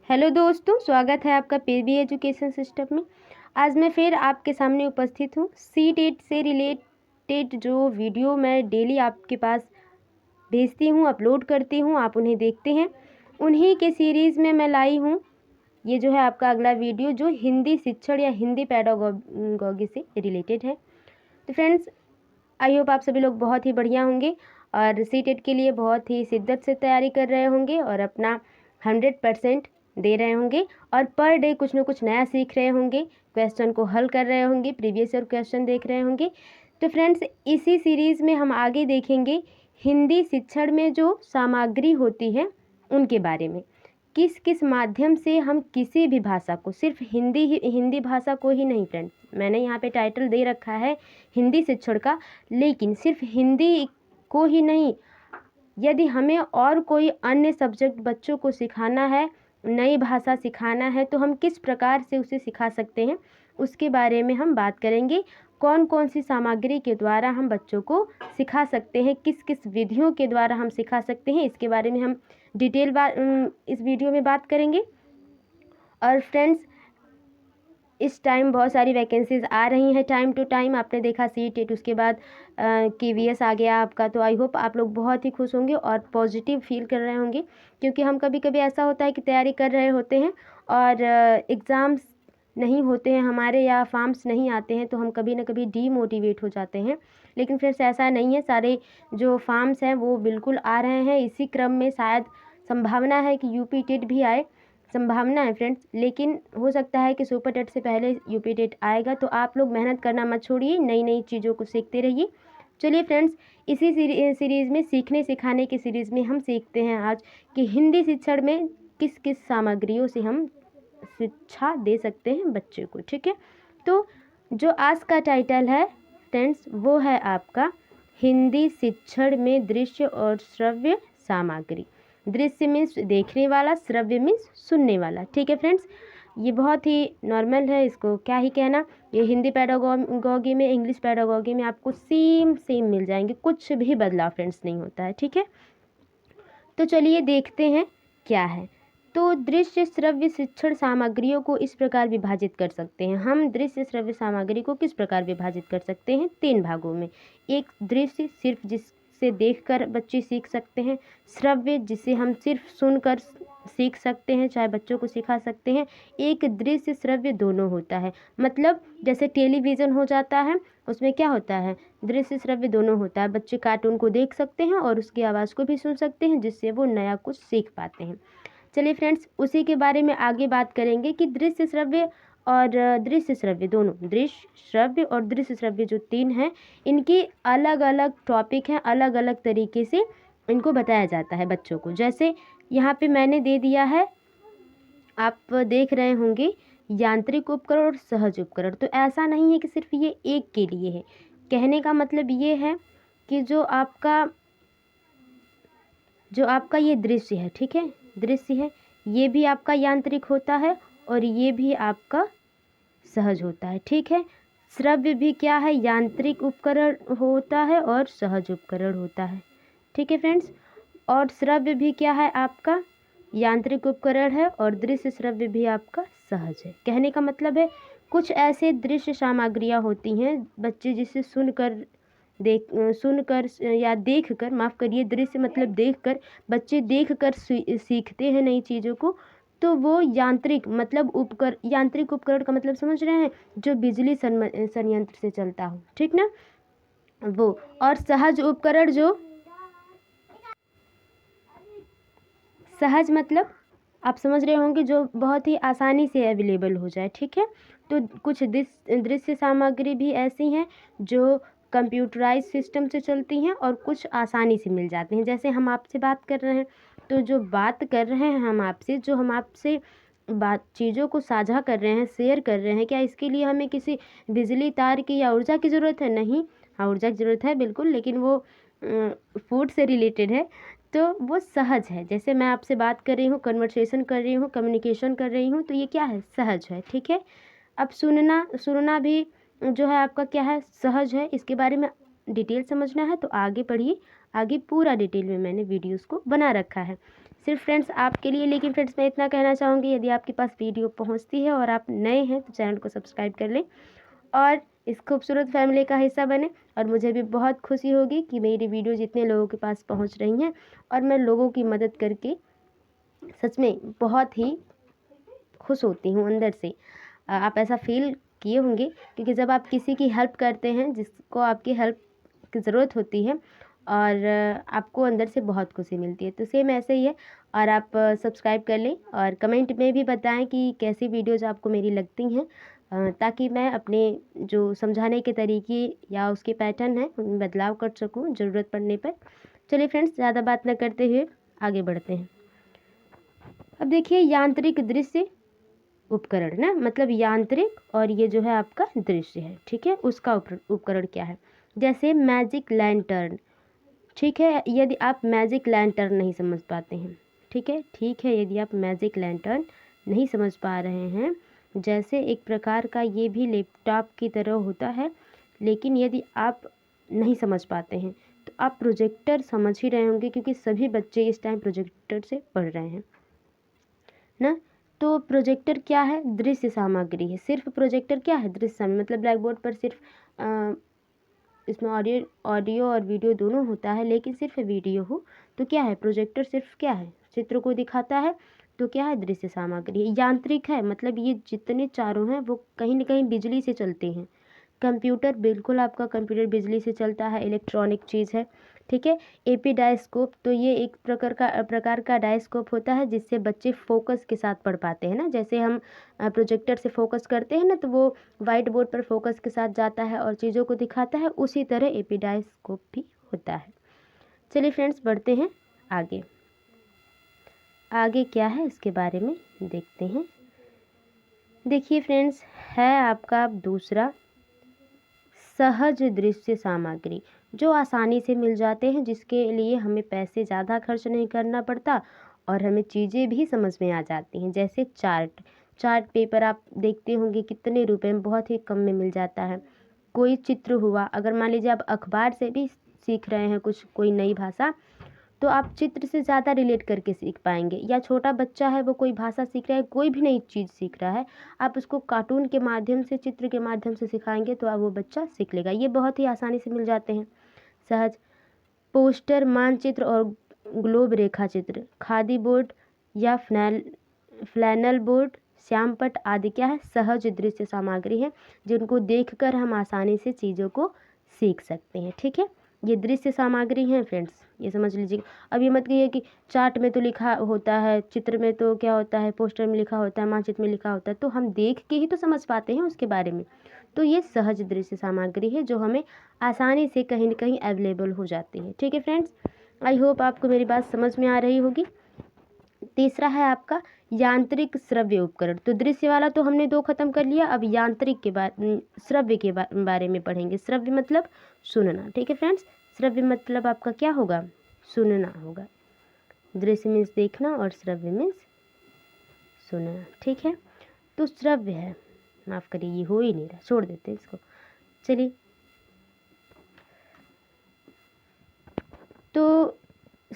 Hello दोस्तों, स्वागत है आपका पीबी एजुकेशन सिस्टम में। आज मैं फिर आपके सामने उपस्थित हूँ। सी-टेट से रिलेटेड जो वीडियो मैं डेली आपके पास भेजती हूँ, अपलोड करती हूँ, आप उन्हें देखते हैं। उन्हीं के सीरीज़ में मैं लाई हूँ ये जो है आपका अगला वीडियो, जो हिंदी शिक्षण या हिंदी पेडागॉजी से रिलेटेड है। तो फ्रेंड्स, आई होप आप सभी लोग बहुत ही बढ़िया होंगे और सी-टेट के लिए बहुत ही शिद्दत से तैयारी कर रहे होंगे और अपना 100% दे रहे होंगे और पर डे कुछ ना कुछ नया सीख रहे होंगे, क्वेश्चन को हल कर रहे होंगे, प्रीवियस ईयर क्वेश्चन देख रहे होंगे। तो फ्रेंड्स, इसी सीरीज़ में हम आगे देखेंगे हिंदी शिक्षण में जो सामग्री होती है उनके बारे में। किस किस माध्यम से हम किसी भी भाषा को, सिर्फ हिंदी भाषा को ही नहीं फ्रेंड्स, मैंने यहाँ पे टाइटल दे रखा है हिंदी शिक्षण का, लेकिन सिर्फ हिंदी को ही नहीं, यदि हमें और कोई अन्य सब्जेक्ट बच्चों को सिखाना है, नई भाषा सिखाना है, तो हम किस प्रकार से उसे सिखा सकते हैं, उसके बारे में हम बात करेंगे। कौन कौन सी सामग्री के द्वारा हम बच्चों को सिखा सकते हैं, किस किस विधियों के द्वारा हम सिखा सकते हैं, इसके बारे में हम डिटेल इस वीडियो में बात करेंगे। और फ्रेंड्स, इस टाइम बहुत सारी वैकेंसीज़ आ रही हैं टाइम टू टाइम। आपने देखा सी-टेट, उसके बाद KVS आ गया आपका। तो आई होप आप लोग बहुत ही खुश होंगे और पॉजिटिव फील कर रहे होंगे, क्योंकि हम कभी कभी ऐसा होता है कि तैयारी कर रहे होते हैं और एग्ज़ाम्स नहीं होते हैं हमारे या फॉर्म्स नहीं आते हैं, तो हम कभी ना कभी डीमोटिवेट हो जाते हैं। लेकिन फिर ऐसा नहीं है, सारे जो फॉर्म्स हैं वो बिल्कुल आ रहे हैं। इसी क्रम में शायद संभावना है कि UP-टेट भी आए, संभावना है फ्रेंड्स, लेकिन हो सकता है कि सुपर टेट से पहले UP-टेट आएगा। तो आप लोग मेहनत करना मत छोड़िए, नई नई चीज़ों को सीखते रहिए। चलिए फ्रेंड्स, इसी सीरीज़ में, सीखने सिखाने की सीरीज़ में हम सीखते हैं आज कि हिंदी शिक्षण में किस किस सामग्रियों से हम शिक्षा दे सकते हैं बच्चे को। ठीक है, तो जो आज का टाइटल है फ्रेंड्स, वो है आपका हिंदी शिक्षण में दृश्य और श्रव्य सामग्री। दृश्य मीन्स देखने वाला, श्रव्य मीन्स सुनने वाला। ठीक है फ्रेंड्स, ये बहुत ही नॉर्मल है, इसको क्या ही कहना। ये हिंदी पेडागॉजी में, इंग्लिश पेडागॉजी में आपको सेम मिल जाएंगे, कुछ भी बदलाव फ्रेंड्स नहीं होता है। ठीक है, तो चलिए देखते हैं क्या है। तो दृश्य श्रव्य शिक्षण सामग्रियों को इस प्रकार विभाजित कर सकते हैं हम। दृश्य श्रव्य सामग्री को किस प्रकार विभाजित कर सकते हैं? 3 भागों में। एक दृश्य, सिर्फ जिससे देखकर बच्चे सीख सकते हैं। श्रव्य, जिसे हम सिर्फ सुनकर सीख सकते हैं, चाहे बच्चों को सिखा सकते हैं। एक दृश्य श्रव्य दोनों होता है, मतलब जैसे टेलीविज़न हो जाता है, उसमें क्या होता है, दृश्य श्रव्य दोनों होता है। बच्चे कार्टून को देख सकते हैं और उसकी आवाज़ को भी सुन सकते हैं, जिससे वो नया कुछ सीख पाते हैं। चलिए फ्रेंड्स, उसी के बारे में आगे बात करेंगे कि दृश्य श्रव्य और दृश्य श्रव्य दोनों, दृश्य श्रव्य और दृश्य श्रव्य जो 3 हैं, इनकी अलग अलग टॉपिक हैं, अलग अलग तरीके से इनको बताया जाता है बच्चों को। जैसे यहाँ पे मैंने दे दिया है, आप देख रहे होंगे, यांत्रिक उपकरण और सहज उपकरण। तो ऐसा नहीं है कि सिर्फ ये एक के लिए है। कहने का मतलब ये है कि जो आपका ये दृश्य है, ठीक है, दृश्य है, ये भी आपका यांत्रिक होता है और ये भी आपका सहज होता है। ठीक है, श्रव्य भी क्या है, यांत्रिक उपकरण होता है और सहज उपकरण होता है। ठीक है फ्रेंड्स, और श्रव्य भी क्या है, आपका यांत्रिक उपकरण है और दृश्य श्रव्य भी आपका सहज है। कहने का मतलब है, कुछ ऐसे दृश्य सामग्रियाँ होती हैं बच्चे जिसे सुनकर या देखकर, माफ़ करिए, दृश्य मतलब देखकर, बच्चे देखकर सीखते हैं नई चीज़ों को। तो वो यांत्रिक मतलब यांत्रिक उपकरण का मतलब समझ रहे हैं, जो बिजली संयंत्र से चलता हो, ठीक ना, वो। और सहज उपकरण, जो सहज मतलब आप समझ रहे होंगे, जो बहुत ही आसानी से अवेलेबल हो जाए। ठीक है, तो कुछ दृश्य सामग्री भी ऐसी हैं जो कंप्यूटराइज सिस्टम से चलती हैं और कुछ आसानी से मिल जाते हैं। जैसे हम आपसे बात कर रहे हैं, तो जो बात कर रहे हैं हम आपसे, जो हम आपसे बात चीज़ों को साझा कर रहे हैं, शेयर कर रहे हैं, क्या इसके लिए हमें किसी बिजली तार की या ऊर्जा की ज़रूरत है? नहीं। हाँ, ऊर्जा की ज़रूरत है बिल्कुल, लेकिन वो फूड से रिलेटेड है, तो वो सहज है। जैसे मैं आपसे बात कर रही हूँ, कन्वर्सेशन कर रही हूँ, कम्युनिकेशन कर रही हूँ, तो ये क्या है, सहज है। ठीक है, अब सुनना भी जो है आपका क्या है, सहज है। इसके बारे में डिटेल समझना है तो आगे पढ़िए, आगे पूरा डिटेल में मैंने वीडियोस को बना रखा है सिर्फ फ्रेंड्स आपके लिए। लेकिन फ्रेंड्स मैं इतना कहना चाहूँगी, यदि आपके पास वीडियो पहुँचती है और आप नए हैं तो चैनल को सब्सक्राइब कर लें और इस खूबसूरत फैमिली का हिस्सा बने। और मुझे भी बहुत खुशी होगी कि मेरी वीडियो जितने लोगों के पास पहुँच रही हैं और मैं लोगों की मदद करके सच में बहुत ही खुश होती हूँ अंदर से। आप ऐसा फील किए होंगे क्योंकि जब आप किसी की हेल्प करते हैं जिसको आपकी हेल्प की ज़रूरत होती है और आपको अंदर से बहुत खुशी मिलती है, तो सेम ऐसे ही है। और आप सब्सक्राइब कर लें और कमेंट में भी बताएं कि कैसी वीडियोज़ आपको मेरी लगती हैं, ताकि मैं अपने जो समझाने के तरीके या उसके पैटर्न हैं उनमें बदलाव कर सकूं ज़रूरत पड़ने पर। चलिए फ्रेंड्स, ज़्यादा बात न करते हुए आगे बढ़ते हैं। अब देखिए, यांत्रिक दृश्य उपकरण ना, मतलब यांत्रिक और ये जो है आपका दृश्य है, ठीक है, उसका उपकरण क्या है। जैसे मैजिक लैंटर्न, ठीक है, यदि आप मैजिक लैंटर्न नहीं समझ पाते हैं, ठीक है, यदि आप मैजिक लैंटर्न नहीं समझ पा रहे हैं, जैसे एक प्रकार का ये भी लैपटॉप की तरह होता है, लेकिन यदि आप नहीं समझ पाते हैं तो आप प्रोजेक्टर समझ ही रहे होंगे क्योंकि सभी बच्चे इस टाइम प्रोजेक्टर से पढ़ रहे हैं ना। तो प्रोजेक्टर क्या है, दृश्य सामग्री है। सिर्फ प्रोजेक्टर क्या है, दृश्य सामग्री, मतलब ब्लैक बोर्ड पर सिर्फ इसमें ऑडियो और वीडियो दोनों होता है, लेकिन सिर्फ वीडियो हो तो क्या है, प्रोजेक्टर सिर्फ क्या है, चित्र को दिखाता है, तो क्या है, दृश्य सामग्री है। यांत्रिक है, मतलब ये जितने चारों हैं वो कहीं ना कहीं बिजली से चलते हैं। कंप्यूटर, बिल्कुल आपका कंप्यूटर बिजली से चलता है, इलेक्ट्रॉनिक चीज़ है, ठीक है। एपी डायस्कोप, तो ये एक प्रकार का डायस्कोप होता है जिससे बच्चे फोकस के साथ पढ़ पाते हैं ना। जैसे हम प्रोजेक्टर से फोकस करते हैं ना तो वो वाइट बोर्ड पर फोकस के साथ जाता है और चीज़ों को दिखाता है, उसी तरह एपी डायस्कोप भी होता है। चलिए फ्रेंड्स, बढ़ते हैं आगे। आगे क्या है इसके बारे में देखते हैं। देखिए फ्रेंड्स, है आपका दूसरा सहज दृश्य सामग्री, जो आसानी से मिल जाते हैं, जिसके लिए हमें पैसे ज़्यादा खर्च नहीं करना पड़ता और हमें चीज़ें भी समझ में आ जाती हैं। जैसे चार्ट पेपर आप देखते होंगे कितने रुपए में, बहुत ही कम में मिल जाता है। कोई चित्र हुआ, अगर मान लीजिए आप अखबार से भी सीख रहे हैं कुछ, कोई नई भाषा, तो आप चित्र से ज़्यादा रिलेट करके सीख पाएंगे। या छोटा बच्चा है, वो कोई भाषा सीख रहा है, कोई भी नई चीज़ सीख रहा है, आप उसको कार्टून के माध्यम से, चित्र के माध्यम से सिखाएंगे तो अब वो बच्चा सीख लेगा। ये बहुत ही आसानी से मिल जाते हैं, सहज। पोस्टर, मानचित्र और ग्लोब रेखा चित्र, खादी बोर्ड या फ्लैनल बोर्ड, श्यामपट्ट आदि क्या है, सहज दृश्य सामग्री है, जिनको देखकर हम आसानी से चीज़ों को सीख सकते हैं, ठीक है। ये दृश्य सामग्री हैं फ्रेंड्स, ये समझ लीजिएगा। अब ये मत कहिए कि चार्ट में तो लिखा होता है, चित्र में तो क्या होता है, पोस्टर में लिखा होता है, मानचित्र में लिखा होता है, तो हम देख के ही तो समझ पाते हैं उसके बारे में। तो ये सहज दृश्य सामग्री है जो हमें आसानी से कहीं ना कहीं अवेलेबल हो जाती है, ठीक है फ्रेंड्स। आई होप आपको मेरी बात समझ में आ रही होगी। तीसरा है आपका यांत्रिक श्रव्य उपकरण। तो दृश्य वाला तो हमने 2 खत्म कर लिया, अब यांत्रिक के श्रव्य के बारे में पढ़ेंगे। श्रव्य मतलब सुनना, ठीक है फ्रेंड्स। श्रव्य मतलब आपका क्या होगा, सुनना होगा। दृश्य मीन्स देखना और श्रव्य मीन्स सुनना, ठीक है। तो श्रव्य है, माफ़ करिए ये हो ही नहीं रहा, छोड़ देते हैं इसको। चलिए, तो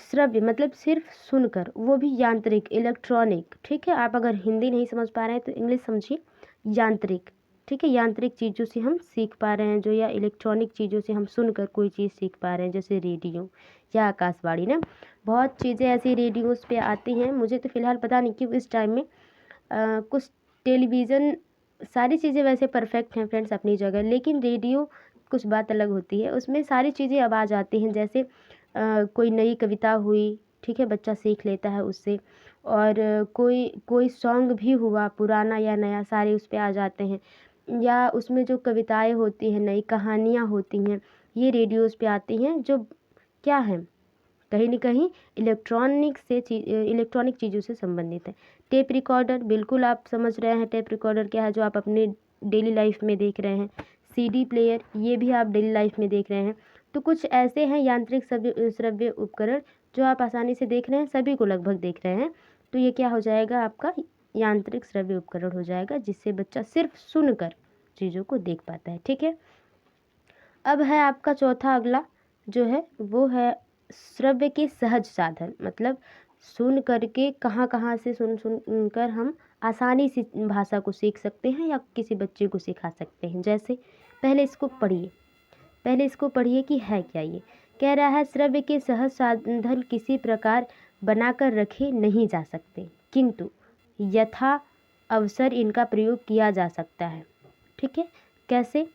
श्रव्य मतलब सिर्फ सुनकर, वो भी यांत्रिक, इलेक्ट्रॉनिक, ठीक है। आप अगर हिंदी नहीं समझ पा रहे हैं तो इंग्लिश समझिए, यांत्रिक, ठीक है। यांत्रिक चीज़ों से हम सीख पा रहे हैं जो, या इलेक्ट्रॉनिक चीज़ों से हम सुनकर कोई चीज़ सीख पा रहे हैं, जैसे रेडियो या आकाशवाणी ना। बहुत चीज़ें ऐसी रेडियोज़ पे आती हैं, मुझे तो फ़िलहाल पता नहीं क्यों इस टाइम में कुछ टेलीविज़न, सारी चीज़ें वैसे परफेक्ट हैं फ्रेंड्स अपनी जगह, लेकिन रेडियो कुछ बात अलग होती है, उसमें सारी चीज़ें अब आ जाती हैं। जैसे कोई नई कविता हुई, ठीक है, बच्चा सीख लेता है उससे। और कोई सॉन्ग भी हुआ, पुराना या नया, सारे उस पे आ जाते हैं। या उसमें जो कविताएं होती हैं, नई कहानियाँ होती हैं, ये रेडियोज़ पे आती हैं, जो क्या है, कहीं न कहीं इलेक्ट्रॉनिक चीज़ों से संबंधित है। टेप रिकॉर्डर, बिल्कुल आप समझ रहे हैं टेप रिकॉर्डर क्या है, जो आप अपने डेली लाइफ में देख रहे हैं। सीडी प्लेयर, ये भी आप डेली लाइफ में देख रहे हैं। तो कुछ ऐसे हैं यांत्रिक श्रव्य उपकरण जो आप आसानी से देख रहे हैं, सभी को लगभग देख रहे हैं। तो ये क्या हो जाएगा, आपका यांत्रिक श्रव्य उपकरण हो जाएगा, जिससे बच्चा सिर्फ सुनकर चीज़ों को देख पाता है, ठीक है। अब है आपका चौथा अगला जो है वो है श्रव्य के सहज साधन, मतलब सुन करके कहाँ कहाँ से सुन कर हम आसानी से भाषा को सीख सकते हैं या किसी बच्चे को सिखा सकते हैं। जैसे पहले इसको पढ़िए कि है क्या ये। कह रहा है श्रव्य के सहज साधन किसी प्रकार बनाकर रखे नहीं जा सकते, किंतु यथा अवसर इनका प्रयोग किया जा सकता है। ठीक है, कैसे?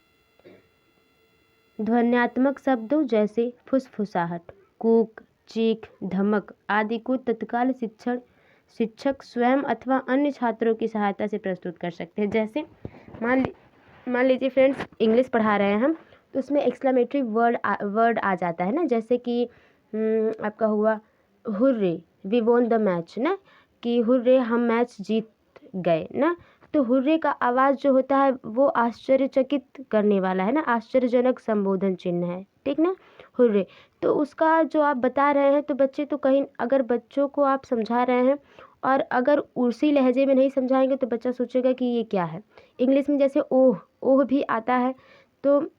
ध्वन्यात्मक शब्दों जैसे फुसफुसाहट, कूक, चीख, धमक आदि को तत्काल शिक्षक स्वयं अथवा अन्य छात्रों की सहायता से प्रस्तुत कर सकते हैं। जैसे मान लीजिए फ्रेंड्स इंग्लिश पढ़ा रहे हैं हम, तो उसमें एक्सक्लेमेटरी वर्ड आ जाता है ना, जैसे कि आपका हुआ hurray we won the match ना, कि हुर्रे हम मैच जीत गए ना। तो हुर्रे का आवाज़ जो होता है वो आश्चर्यचकित करने वाला है ना, आश्चर्यजनक संबोधन चिन्ह है, ठीक ना, हुर्रे। तो उसका जो आप बता रहे हैं तो बच्चे तो कहीं, अगर बच्चों को आप समझा रहे हैं और अगर उसी लहजे में नहीं समझाएंगे तो बच्चा सोचेगा कि ये क्या है। इंग्लिश में जैसे ओह ओह भी आता है, तो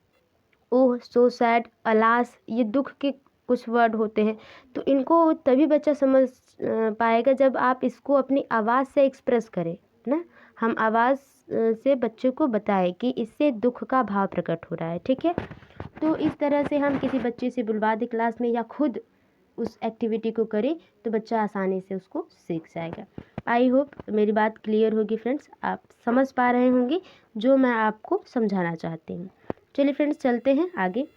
ओह, सो सैड, अलास, ये दुख के कुछ वर्ड होते हैं। तो इनको तभी बच्चा समझ पाएगा जब आप इसको अपनी आवाज़ से एक्सप्रेस करें ना, हम आवाज़ से बच्चे को बताएं कि इससे दुख का भाव प्रकट हो रहा है। ठीक है, तो इस तरह से हम किसी बच्चे से बुलवा दें क्लास में या खुद उस एक्टिविटी को करें तो बच्चा आसानी से उसको सीख जाएगा। आई होप मेरी बात क्लियर होगी फ्रेंड्स, आप समझ पा रहे होंगे जो मैं आपको समझाना चाहती हूँ। चलिए फ्रेंड्स चलते हैं आगे।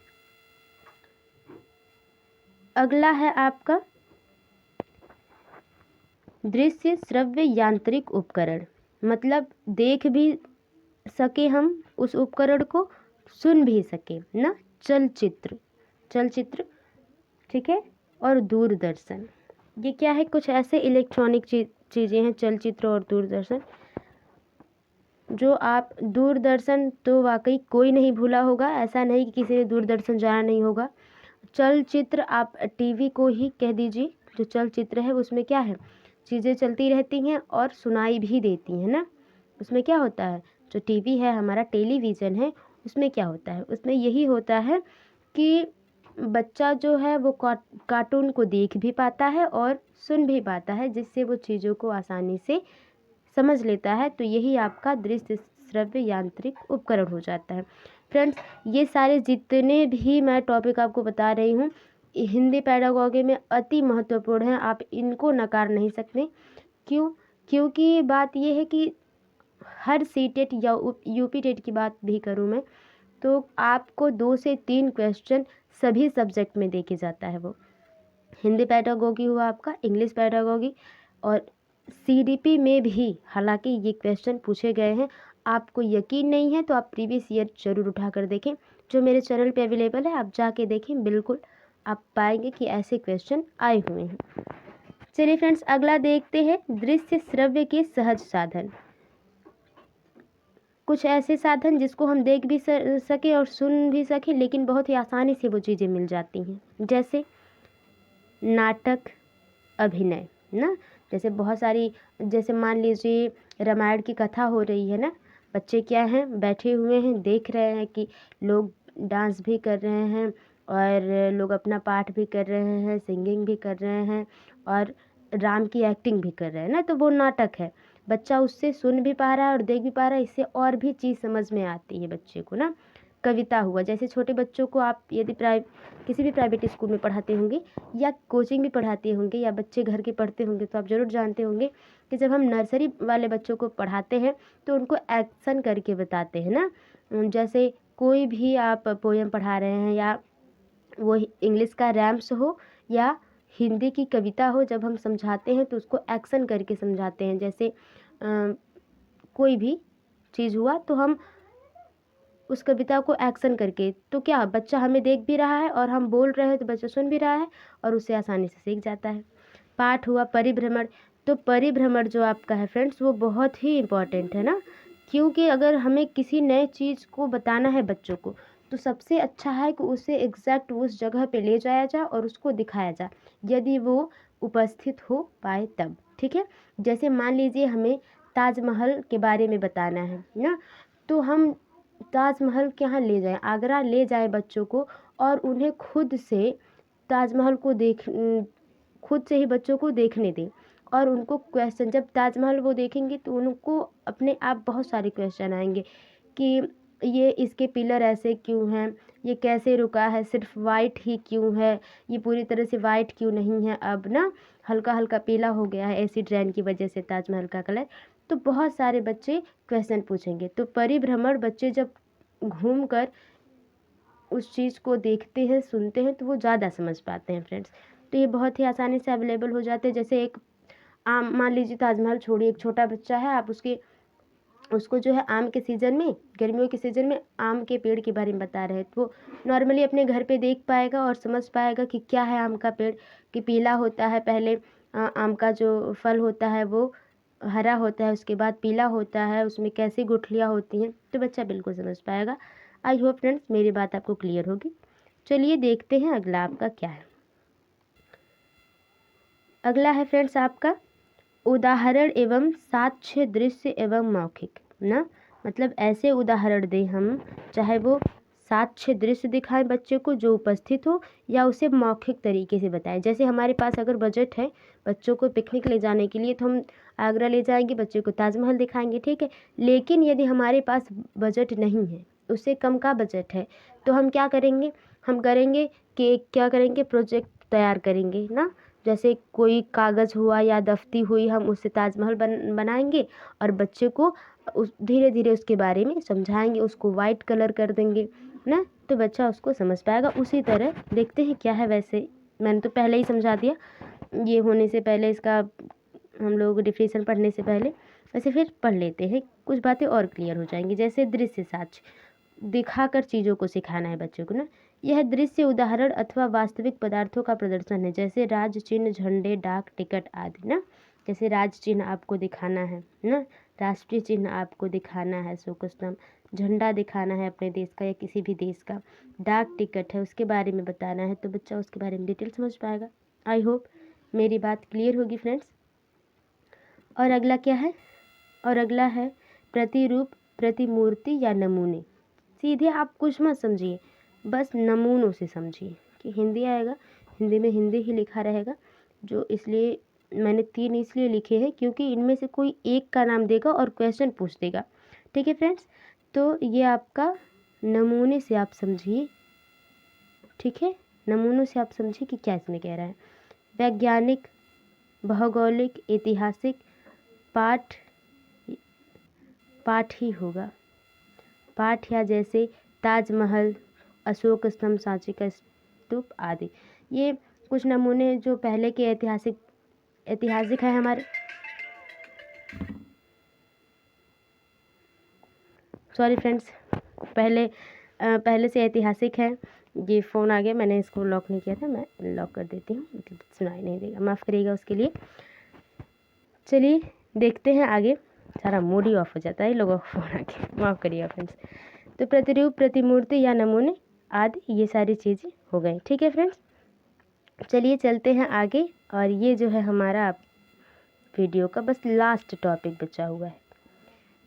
अगला है आपका दृश्य श्रव्य यांत्रिक उपकरण, मतलब देख भी सके हम उस उपकरण को, सुन भी सके ना। चलचित्र ठीक है, और दूरदर्शन, ये क्या है? कुछ ऐसे इलेक्ट्रॉनिक चीज़ें हैं, चलचित्र और दूरदर्शन, जो आप दूरदर्शन तो वाकई कोई नहीं भूला होगा, ऐसा नहीं कि किसी ने दूरदर्शन जाना नहीं होगा। चलचित्र आप टीवी को ही कह दीजिए, जो चलचित्र है उसमें क्या है, चीज़ें चलती रहती हैं और सुनाई भी देती हैं ना। उसमें क्या होता है, जो टीवी है हमारा टेलीविज़न है, उसमें क्या होता है, उसमें यही होता है कि बच्चा जो है वो कार्टून को देख भी पाता है और सुन भी पाता है, जिससे वो चीज़ों को आसानी से समझ लेता है। तो यही आपका दृश्य श्रव्य यांत्रिक उपकरण हो जाता है। फ्रेंड्स ये सारे जितने भी मैं टॉपिक आपको बता रही हूँ हिंदी पैडागोगी में अति महत्वपूर्ण है, आप इनको नकार नहीं सकते। क्यों? क्योंकि बात ये है कि हर सीटेट या यूपी टेट की बात भी करूँ मैं तो आपको 2 से 3 क्वेश्चन सभी सब्जेक्ट में देके जाता है। वो हिंदी पैडागोगी हुआ आपका, इंग्लिश पैडागोगी और सीडीपी में भी हालांकि ये क्वेश्चन पूछे गए हैं। आपको यकीन नहीं है तो आप प्रीवियस ईयर ज़रूर उठा कर देखें, जो मेरे चैनल पे अवेलेबल है, आप जाके देखें, बिल्कुल आप पाएंगे कि ऐसे क्वेश्चन आए हुए हैं। चलिए फ्रेंड्स अगला देखते हैं दृश्य श्रव्य के सहज साधन। कुछ ऐसे साधन जिसको हम देख भी सकें और सुन भी सकें, लेकिन बहुत ही आसानी से वो चीज़ें मिल जाती हैं। जैसे नाटक, अभिनय ना, जैसे बहुत सारी, जैसे मान लीजिए रामायण की कथा हो रही है ना, बच्चे क्या हैं, बैठे हुए हैं, देख रहे हैं कि लोग डांस भी कर रहे हैं और लोग अपना पाठ भी कर रहे हैं, सिंगिंग भी कर रहे हैं और राम की एक्टिंग भी कर रहे हैं ना, तो वो नाटक है। बच्चा उससे सुन भी पा रहा है और देख भी पा रहा है, इससे और भी चीज़ समझ में आती है बच्चे को ना। कविता हुआ, जैसे छोटे बच्चों को आप यदि किसी भी प्राइवेट स्कूल में पढ़ाते होंगे या कोचिंग भी पढ़ाते होंगे या बच्चे घर के पढ़ते होंगे तो आप ज़रूर जानते होंगे कि जब हम नर्सरी वाले बच्चों को पढ़ाते हैं तो उनको एक्शन करके बताते हैं ना। जैसे कोई भी आप पोएम पढ़ा रहे हैं या वो इंग्लिश का रैम्स हो या हिंदी की कविता हो, जब हम समझाते हैं तो उसको एक्शन करके समझाते हैं। जैसे कोई भी चीज़ हुआ तो हम उस कविता को एक्शन करके, तो क्या बच्चा हमें देख भी रहा है और हम बोल रहे हैं तो बच्चा सुन भी रहा है और उससे आसानी से सीख जाता है। पाठ हुआ परिभ्रमण, तो परिभ्रमण जो आपका है फ्रेंड्स वो बहुत ही इम्पॉर्टेंट है ना, क्योंकि अगर हमें किसी नए चीज़ को बताना है बच्चों को तो सबसे अच्छा है कि उसे एग्जैक्ट उस जगह पे ले जाया जाए और उसको दिखाया जाए, यदि वो उपस्थित हो पाए तब। ठीक है, जैसे मान लीजिए हमें ताजमहल के बारे में बताना है ना, तो हम ताजमहल के यहाँ ले जाएं, आगरा ले जाएं बच्चों को, और उन्हें खुद से ताजमहल को खुद से ही बच्चों को देखने दें। और उनको क्वेश्चन, जब ताजमहल वो देखेंगे तो उनको अपने आप बहुत सारे क्वेश्चन आएंगे कि ये इसके पिलर ऐसे क्यों हैं, ये कैसे रुका है, सिर्फ वाइट ही क्यों है, ये पूरी तरह से वाइट क्यों नहीं है, अब ना हल्का हल्का पीला हो गया है एसिड रेन की वजह से ताजमहल का कलर। तो बहुत सारे बच्चे क्वेश्चन पूछेंगे। तो परिभ्रमण बच्चे जब घूम कर उस चीज़ को देखते हैं, सुनते हैं, तो वो ज़्यादा समझ पाते हैं फ्रेंड्स। तो ये बहुत ही आसानी से अवेलेबल हो जाते हैं। जैसे एक आम, मान लीजिए ताजमहल छोड़िए, एक छोटा बच्चा है, आप उसको जो है आम के सीज़न में, गर्मियों के सीज़न में आम के पेड़ के बारे में बता रहे हैं, तो वो नॉर्मली अपने घर पे देख पाएगा और समझ पाएगा कि क्या है आम का पेड़, कि पीला होता है पहले, आम का जो फल होता है वो हरा होता है, उसके बाद पीला होता है, उसमें कैसी गुठलियाँ होती हैं, तो बच्चा बिल्कुल समझ पाएगा। आई होप फ्रेंड्स मेरी बात आपको क्लियर होगी। चलिए देखते हैं अगला आपका क्या है। अगला है फ्रेंड्स आपका उदाहरण एवं साक्ष्य, दृश्य एवं मौखिक ना, मतलब ऐसे उदाहरण दें हम, चाहे वो साक्ष्य दृश्य दिखाएं बच्चे को जो उपस्थित हो, या उसे मौखिक तरीके से बताएं। जैसे हमारे पास अगर बजट है बच्चों को पिकनिक ले जाने के लिए, तो हम आगरा ले जाएंगे, बच्चे को ताजमहल दिखाएंगे, ठीक है। लेकिन यदि हमारे पास बजट नहीं है, उससे कम का बजट है, तो हम क्या करेंगे, हम करेंगे कि क्या करेंगे, प्रोजेक्ट तैयार करेंगे ना। जैसे कोई कागज़ हुआ या दफ्ती हुई, हम उससे ताजमहल बनाएंगे और बच्चे को उस धीरे धीरे उसके बारे में समझाएंगे, उसको वाइट कलर कर देंगे ना, तो बच्चा उसको समझ पाएगा। उसी तरह देखते हैं क्या है। वैसे मैंने तो पहले ही समझा दिया, ये होने से पहले, इसका हम लोग डिफिनेशन पढ़ने से पहले। वैसे फिर पढ़ लेते हैं, कुछ बातें और क्लियर हो जाएंगी। जैसे दृश्य साक्ष्य, दिखाकर चीज़ों को सिखाना है बच्चों को ना। यह दृश्य उदाहरण अथवा वास्तविक पदार्थों का प्रदर्शन है, जैसे राज चिन्ह, झंडे, डाक टिकट आदि ना। जैसे राज चिन्ह आपको दिखाना है ना, राष्ट्रीय चिन्ह आपको दिखाना है, शोक स्तंभ, झंडा दिखाना है अपने देश का या किसी भी देश का, डाक टिकट है उसके बारे में बताना है, तो बच्चा उसके बारे में डिटेल समझ पाएगा। आई होप मेरी बात क्लियर होगी फ्रेंड्स। और अगला क्या है, और अगला है प्रतिरूप, प्रतिमूर्ति या नमूने। सीधे आप कुछ मत समझिए, बस नमूनों से समझिए। कि हिंदी आएगा, हिंदी में हिंदी ही लिखा रहेगा, जो इसलिए मैंने 3 इसलिए लिखे हैं क्योंकि इनमें से कोई एक का नाम देगा और क्वेश्चन पूछ देगा, ठीक है फ्रेंड्स। तो ये आपका नमूने से आप समझिए, ठीक है, नमूनों से आप समझिए कि क्या इसमें कह रहा है। वैज्ञानिक, भौगोलिक, ऐतिहासिक, पाठ ही होगा, पाठ, या जैसे ताजमहल, अशोक स्तंभ, सांची का स्तूप आदि। ये कुछ नमूने जो पहले के ऐतिहासिक है हमारे, सॉरी फ्रेंड्स, पहले से ऐतिहासिक है। ये फ़ोन आ गया, मैंने इसको लॉक नहीं किया था, मैं लॉक कर देती हूँ, मतलब सुनाई नहीं देगा, माफ़ करिएगा उसके लिए। चलिए देखते हैं आगे। सारा मूड ही ऑफ हो जाता है लोगों को फ़ोन आके, माफ़ करिएगा फ्रेंड्स। तो प्रतिरूप, प्रतिमूर्ति या नमूने आदि, ये सारी चीज़ें हो गई, ठीक है फ्रेंड्स। चलिए चलते हैं आगे, और ये जो है हमारा वीडियो का बस लास्ट टॉपिक बचा हुआ है।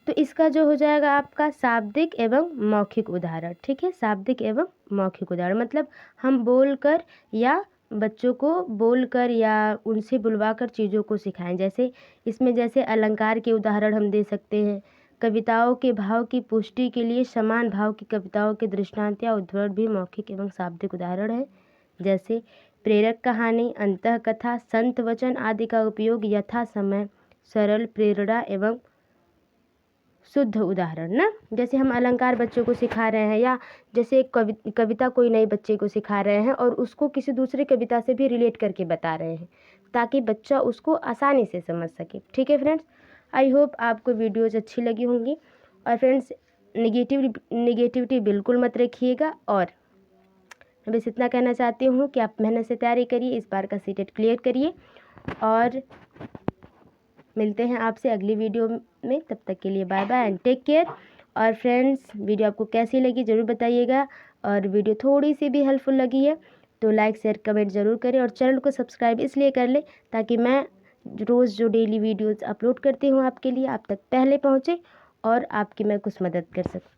तो इसका जो हो जाएगा आपका शाब्दिक एवं मौखिक उदाहरण, ठीक है। शाब्दिक एवं मौखिक उदाहरण मतलब हम बोलकर या बच्चों को बोलकर या उनसे बुलवा कर चीज़ों को सिखाएं। जैसे इसमें जैसे अलंकार के उदाहरण हम दे सकते हैं। कविताओं के भाव की पुष्टि के लिए समान भाव की कविताओं के दृष्टांत या उद्धरण भी मौखिक एवं शाब्दिक उदाहरण है। जैसे प्रेरक कहानी, अंतः कथा, संत वचन आदि का उपयोग यथा समय, सरल, प्रेरणा एवं शुद्ध उदाहरण ना। जैसे हम अलंकार बच्चों को सिखा रहे हैं, या जैसे एक कविता कोई नए बच्चे को सिखा रहे हैं और उसको किसी दूसरे कविता से भी रिलेट करके बता रहे हैं, ताकि बच्चा उसको आसानी से समझ सके, ठीक है फ्रेंड्स। आई होप आपको वीडियोज़ अच्छी लगी होंगी। और फ्रेंड्स निगेटिविटी बिल्कुल मत रखिएगा। और मैं बस इतना कहना चाहती हूँ कि आप मेहनत से तैयारी करिए, इस बार का सीटेट क्लियर करिए, और मिलते हैं आपसे अगली वीडियो में। तब तक के लिए bye bye and take care. और फ्रेंड्स वीडियो आपको कैसी लगी ज़रूर बताइएगा, और वीडियो थोड़ी सी भी हेल्पफुल लगी है तो लाइक शेयर कमेंट ज़रूर करें, और चैनल को सब्सक्राइब इसलिए कर लें ताकि मैं रोज़ जो डेली वीडियोज़ अपलोड करती हूँ आपके लिए आप तक पहले पहुँचे और आपकी मैं कुछ मदद कर सकूँ।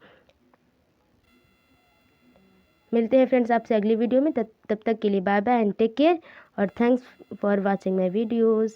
मिलते हैं फ्रेंड्स आपसे अगली वीडियो में, तब तक के लिए bye bye and take care और thanks for watching my videos.